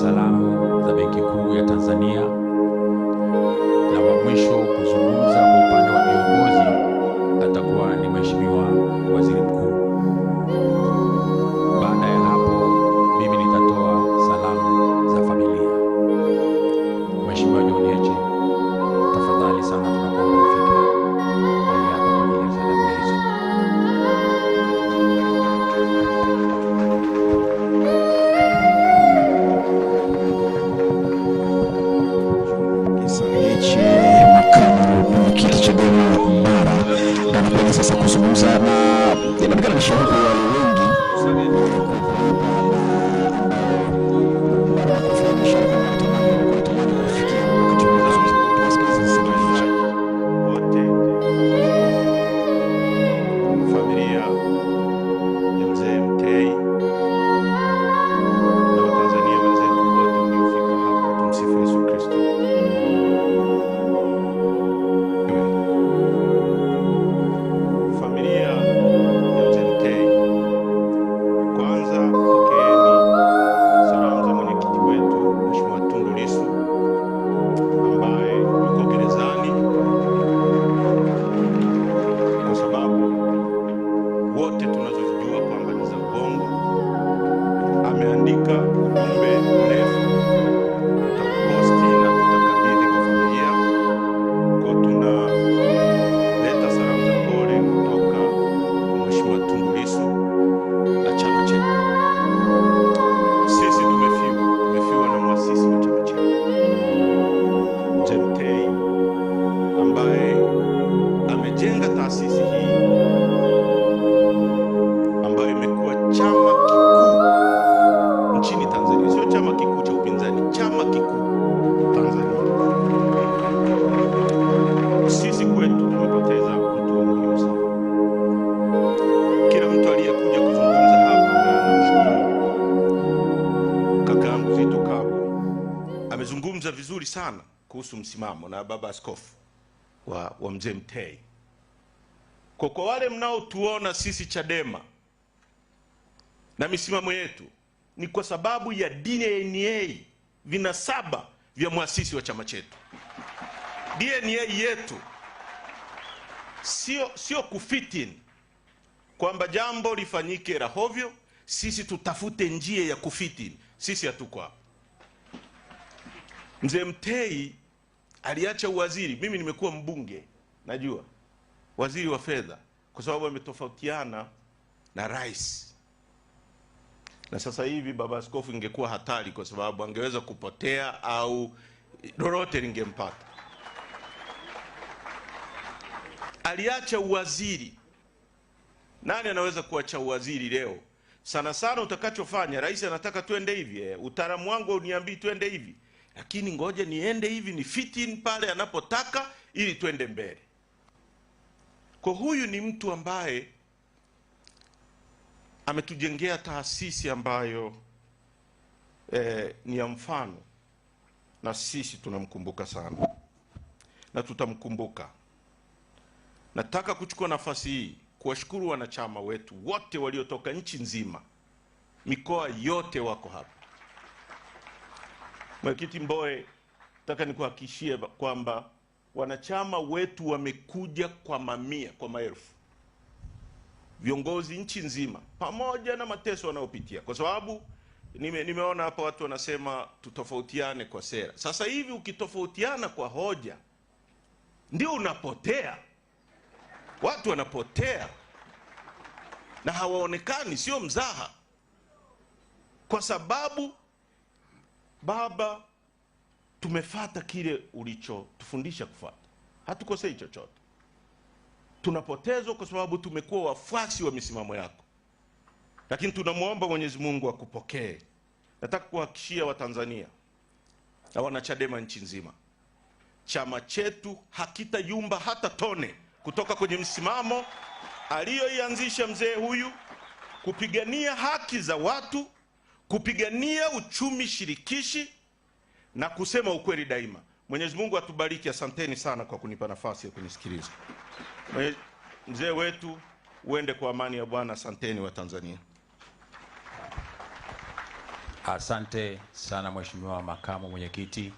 salamu za Benki Kuu ya Tanzania, na wa mwisho kuzungumza kwa upande wa viongozi atakuwa ni Mheshimiwa Waziri Mkuu. Baada ya hapo mimi nitatoa salamu za familia. Mheshimiwa John Heche, tafadhali sana tunakuomba ufike mahali hapa kwa ajili ya salamu hizo. Sasa kuzungumza na inaonekana ni shauku ya wengi familia ya mzee Mtei na Watanzania wenzetu wote mliofika hapa. Tumsifu Yesu Kristo. Familia ya mzee Mtei, kwanza pokeeni salamu za mwenyekiti wetu Mheshimiwa Tundu Lissu ambaye yuko gerezani kwa sababu wote tunazozijua kwamba ni za uongo. Ameandika ujumbe mrefu, tutaposti na tutakabidhi kwa familia. Kwa tunaleta salamu za pole kutoka kwa Mheshimiwa Tundu Lissu na chama chetu. Sisi tumefiwa na mwasisi wa chama chetu Mzee Mtei ambaye amejenga taasisi hii ambayo imekuwa chama kikuu nchini Tanzania. Sio chama kikuu cha upinzani, chama kikuu Tanzania. Sisi kwetu tumepoteza mtu muhimu sana. Kila mtu aliyekuja kuzungumza hapa, na namshukuru kakaangu Zitto Kabwe amezungumza vizuri sana kuhusu msimamo na baba askofu wa mzee Mtei. Kwa wale mnaotuona sisi Chadema na misimamo yetu, ni kwa sababu ya DNA, vinasaba vya muasisi wa chama chetu. DNA yetu sio kufitin kwamba jambo lifanyike rahovyo sisi tutafute njia ya kufitin. Sisi hatuko hapo. Mzee Mtei aliacha uwaziri, mimi nimekuwa mbunge, najua waziri wa fedha, kwa sababu ametofautiana na rais. Na sasa hivi baba askofu ingekuwa hatari, kwa sababu angeweza kupotea au lolote lingempata. Aliacha uwaziri. Nani anaweza kuacha uwaziri leo? Sana sana utakachofanya, rais anataka tuende hivi, utaalamu wangu uniambii tuende hivi, lakini ngoja niende hivi, ni fitin pale anapotaka ili tuende mbele. Kwa huyu ni mtu ambaye ametujengea taasisi ambayo ni ya mfano, na sisi tunamkumbuka sana na tutamkumbuka. Nataka kuchukua nafasi hii kuwashukuru wanachama wetu wote waliotoka nchi nzima, mikoa yote wako hapa. Mwenyekiti Mbowe, nataka nikuhakikishie kwamba wanachama wetu wamekuja kwa mamia, kwa maelfu. Viongozi nchi nzima, pamoja na mateso wanayopitia, kwa sababu nimeona hapa watu wanasema tutofautiane kwa sera. Sasa hivi ukitofautiana kwa hoja ndio unapotea. Watu wanapotea na hawaonekani, sio mzaha. Kwa sababu baba, tumefuata kile ulichotufundisha kufuata. Hatukosei chochote. Tunapotezwa kwa sababu tumekuwa wafuasi wa misimamo yako. Lakini tunamuomba Mwenyezi Mungu akupokee. Nataka kuhakikishia Watanzania na wanachadema nchi nzima, chama chetu hakitayumba hata tone kutoka kwenye msimamo aliyoianzisha mzee huyu, kupigania haki za watu, kupigania uchumi shirikishi na kusema ukweli daima. Mwenyezi Mungu atubariki. Asanteni sana kwa kunipa nafasi ya kunisikiliza. Mzee wetu, uende kwa amani ya Bwana. Asanteni wa Tanzania. Asante sana Mheshimiwa Makamu Mwenyekiti.